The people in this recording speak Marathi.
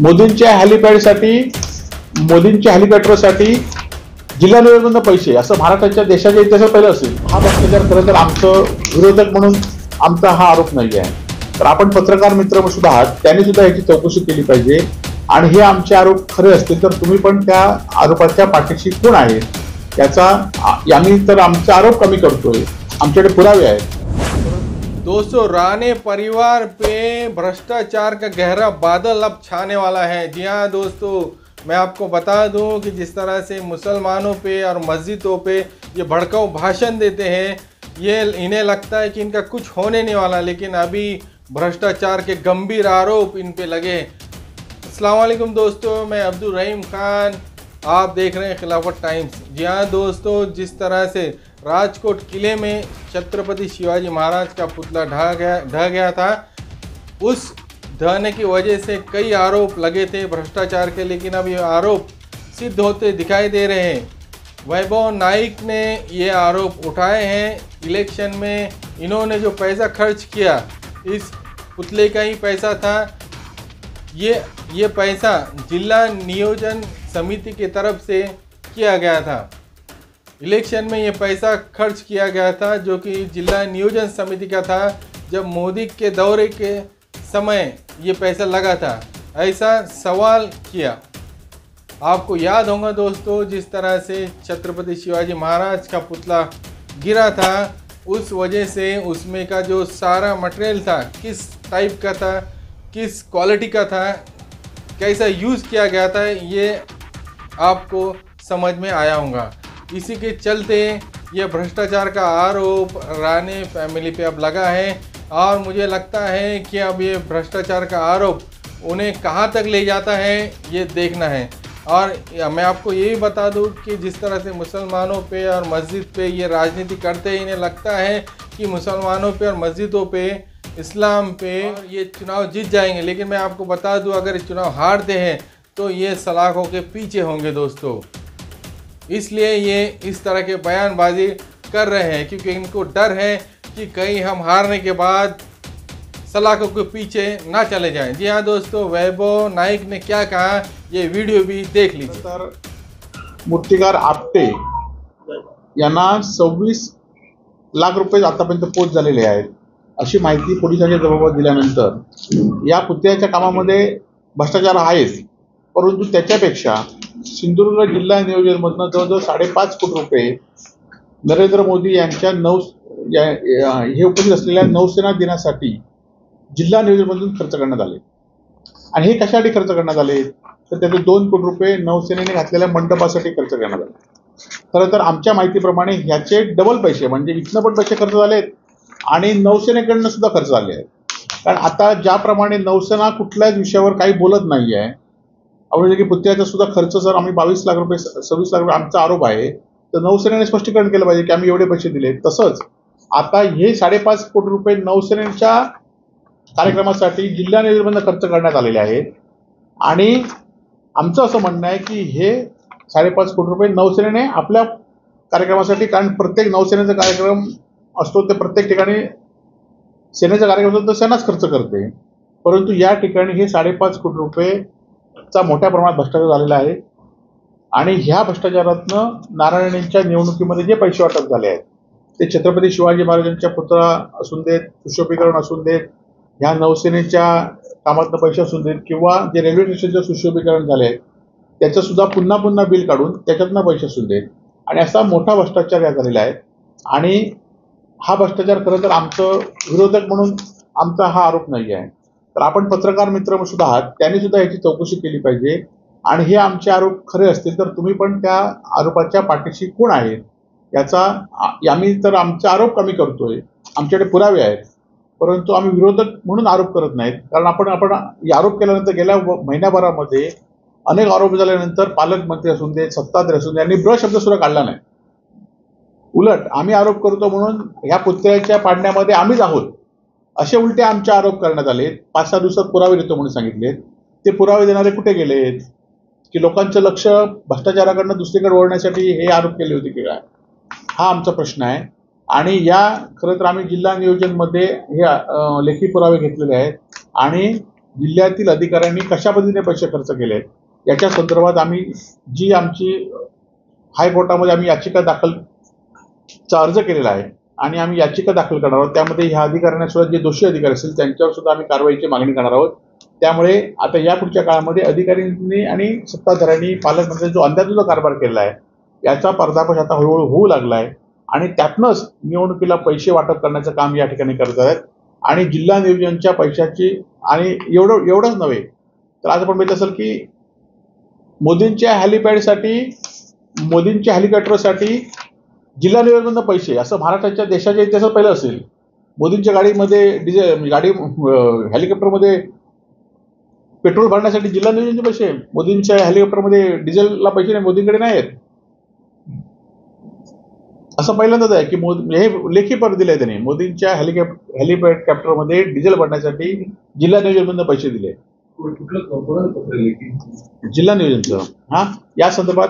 मोदींच्या हेलिपॅडसाठी जिल्हा नियोजन पैसे असं महाराष्ट्राच्या देशाच्या इतिहासात पहिलं असेल. हा भ्रष्टाचार खरं तर आमचं विरोधक म्हणून आमचा हा आरोप नाही आहे. तर आपण पत्रकार मित्र सुद्धा आहात, त्यांनी सुद्धा याची चौकशी केली पाहिजे आणि हे आमचे आरोप खरे असतील तर तुम्ही पण त्या आरोपाच्या पाठीशी कोण आहे याचा आम्ही तर आमचे आरोप कमी करतोय, आमच्याकडे पुरावे आहेत. दोस्तों, राणे परिवार पे भ्रष्टाचार का गहरा बादल अब छाने वाला है। जी हाँ दोस्तों, मैं आपको बता दूं कि जिस तरह से मुसलमानों पे और मस्जिदों पे ये भड़काऊ भाषण देते हैं, ये इन्हें लगता है कि इनका कुछ होने नहीं वाला, लेकिन अभी भ्रष्टाचार के गंभीर आरोप इन पे लगे। अस्सलाम वालेकुम दोस्तों, मैं अब्दुल रहीम खान, आप देख रहे हैं खिलाफत टाइम्स। जी हाँ दोस्तों, जिस तरह से राजकोट किले में छत्रपति शिवाजी महाराज का पुतला ढह गया था, उस ढहने की वजह से कई आरोप लगे थे भ्रष्टाचार के, लेकिन अब ये आरोप सिद्ध होते दिखाई दे रहे हैं। वैभव नाइक ने ये आरोप उठाए हैं। इलेक्शन में इन्होंने जो पैसा खर्च किया, इस पुतले का ही पैसा था। ये पैसा जिला नियोजन समिति की तरफ से किया गया था। इलेक्शन में ये पैसा खर्च किया गया था जो कि जिला नियोजन समिति का था। जब मोदी के दौरे के समय ये पैसा लगा था, ऐसा सवाल किया। आपको याद होगा दोस्तों, जिस तरह से छत्रपति शिवाजी महाराज का पुतला गिरा था, उस वजह से उसमें का जो सारा मटेरियल था, किस टाइप का था, किस क्वालिटी का था, कैसा यूज़ किया गया था, ये आपको समझ में आया होगा। इसी के चलते ये भ्रष्टाचार का आरोप राणे फैमिली पे अब लगा है और मुझे लगता है कि अब ये भ्रष्टाचार का आरोप उन्हें कहाँ तक ले जाता है ये देखना है। और मैं आपको ये भी बता दूं कि जिस तरह से मुसलमानों पे और मस्जिद पे ये राजनीति करते हैं, इन्हें लगता है कि मुसलमानों पे और मस्जिदों पे, इस्लाम पे ये चुनाव जीत जाएंगे, लेकिन मैं आपको बता दूं अगर इस चुनाव हारते हैं तो ये सलाखों के पीछे होंगे दोस्तों। इसलिए ये इस तरह के बयानबाजी कर रहे हैं क्योंकि इनको डर है कि कहीं हम हारने के बाद सलाखों के पीछे ना चले जाएं। जी हाँ दोस्तों, वैभव नाइक ने क्या कहा ये वीडियो भी देख लीजिए। तर मूर्तिकार आपटे यांना 26 लाख रुपये आतापर्यंत पोच झालेले आहेत अशी माहिती पोलिसांच्या जबाबात दिल्यानंतर या पुतळ्याच्या कामामध्ये भ्रष्टाचार आहेच, परंतु त्याच्यापेक्षा सिंधुदुर्ग जिल्हा नियोजनमधनं जवळजवळ 5.5 कोटी रुपये नरेंद्र मोदी यांच्या हे उपस्थित असलेल्या नौसेना दिनासाठी जिल्हा नियोजनमधून खर्च करण्यात आले. आणि हे कशासाठी खर्च करण्यात आले तर त्याचे 2 कोटी रुपये नौसेनेने घातलेल्या मंडपासाठी खर्च करण्यात आले. खरं तर आमच्या माहितीप्रमाणे ह्याचे डबल पैसे म्हणजे इथनं पण पैसे खर्च झालेत आणि नौसेनेकडनं सुद्धा खर्च झाले आहेत. कारण आता ज्याप्रमाणे नौसेना कुठल्याच विषयावर काही बोलत नाही आहे, म्हणजे की पुतळ्याचा सुद्धा खर्च जर आम्ही 22 लाख रुपये 26 लाख रुपये आमचा आरोप आहे, तर नौसेनेने स्पष्टीकरण केलं पाहिजे की आम्ही एवढे पैसे दिले. तसंच आता हे 5.5 कोटी रुपये नौसेनेच्या कार्यक्रमासाठी जिल्हा नियोजनमधून खर्च करण्यात आलेले आहेत आणि आमचं असं म्हणणं आहे की हे 5.5 कोटी रुपये नौसेनेने आपल्या कार्यक्रमासाठी, कारण प्रत्येक नौसेनेचा कार्यक्रम असतो ते प्रत्येक ठिकाणी सेनेचा कार्यक्रम असतो तर सेनाच खर्च करते, परंतु या ठिकाणी हे 5.5 कोटी रुपये चा मोठ्या प्रमाणात भ्रष्टाचार झालेला आहे. आणि ह्या भ्रष्टाचारातनं नारायणींच्या निवडणुकीमध्ये जे पैसे वाटप झाले आहेत ते छत्रपती शिवाजी महाराजांच्या पुतळा असून देत, सुशोभीकरण असून देत, ह्या नौसेनेच्या कामातनं पैसे असून देत, किंवा जे रेल्वे स्टेशनचं सुशोभीकरण झाले आहे त्याचं सुद्धा पुन्हा बिल काढून त्याच्यातनं पैसे असून देत, आणि असा मोठा भ्रष्टाचार या झालेला आहे. आणि हा भ्रष्टाचार खरं तर आमचं विरोधक म्हणून आमचा हा आरोप नाही आहे. तर आपण पत्रकार मित्र सुद्धा आहात, त्यांनी सुद्धा याची चौकशी केली पाहिजे आणि हे आमचे आरोप खरे असतील तर तुम्ही पण त्या आरोपाच्या पाठीशी कोण आहे याचा आम्ही तर आमचे आरोप कमी करतोय, आमच्याकडे पुरावे आहेत, परंतु आम्ही विरोधक म्हणून आरोप करत नाहीत. कारण आपण आरोप केल्यानंतर गेल्या महिन्याभरामध्ये अनेक आरोप झाल्यानंतर पालकमंत्री असून देत, सत्ताधारी असून यांनी ब्र शब्द सुद्धा काढला नाही. उलट आम्ही आरोप करतो म्हणून ह्या पुतळ्याच्या पाडण्यामध्ये आम्हीच आहोत असे उलटे आमचे आरोप करण्यात आले. 5-6 दिवसात पुरावे देतो म्हणून सांगितले. ते पुरावे देणारे कुठे गेलेत? की लोकांचं लक्ष भ्रष्टाचाराकडनं दुसरीकडे वळण्यासाठी हे आरोप केले होते की काय, हा आमचा प्रश्न आहे. आणि या खरं तर आम्ही जिल्हा नियोजनमध्ये हे लेखी पुरावे घेतलेले आहेत आणि जिल्ह्यातील अधिकाऱ्यांनी कशा पद्धतीने पैसे खर्च केले याच्या संदर्भात आम्ही जी आमची हायकोर्टामध्ये आम्ही याचिका अर्ज केलेला आहे आणि आम्ही याचिका दाखल करणार आहोत. त्यामध्ये ह्या अधिकाऱ्यांना सुद्धा जे दोषी अधिकारी असतील त्यांच्यावर सुद्धा आम्ही कारवाईची मागणी करणार आहोत. त्यामुळे आता या पुढच्या काळामध्ये अधिकाऱ्यांनी आणि सत्ताधाऱ्यांनी पालकमंत्र्यांनी जो अंदाधुंद कारभार केला आहे याचा पर्दाफाश आता हळूहळू होऊ लागला आहे आणि त्यातनंच निवडणुकीला पैसे वाटप करण्याचं काम या ठिकाणी करत आहेत. आणि जिल्हा नियोजनच्या पैशाची आणि एवढंच नव्हे तर आज आपण बघितलं असेल की मोदींच्या हेलिकॉप्टरसाठी जिल्हा नियोजनमधून पैसे असं महाराष्ट्राच्या देशाच्या इतिहासात पहिलं असेल. मोदींच्या गाडीमध्ये हेलिकॉप्टरमध्ये पेट्रोल भरण्यासाठी जिल्हा नियोजनचे पैसे, मोदींच्या हेलिकॉप्टरमध्ये डिझेलला पैसे नाही, मोदींकडे नाही आहेत. असं पहिल्यांदाच आहे की हे लेखी पत्र दिले त्यांनी, मोदींच्या हेलिकॉप्टरमध्ये डिझेल भरण्यासाठी जिल्हा नियोजनमधून पैसे दिले, जिल्हा नियोजनचं. या संदर्भात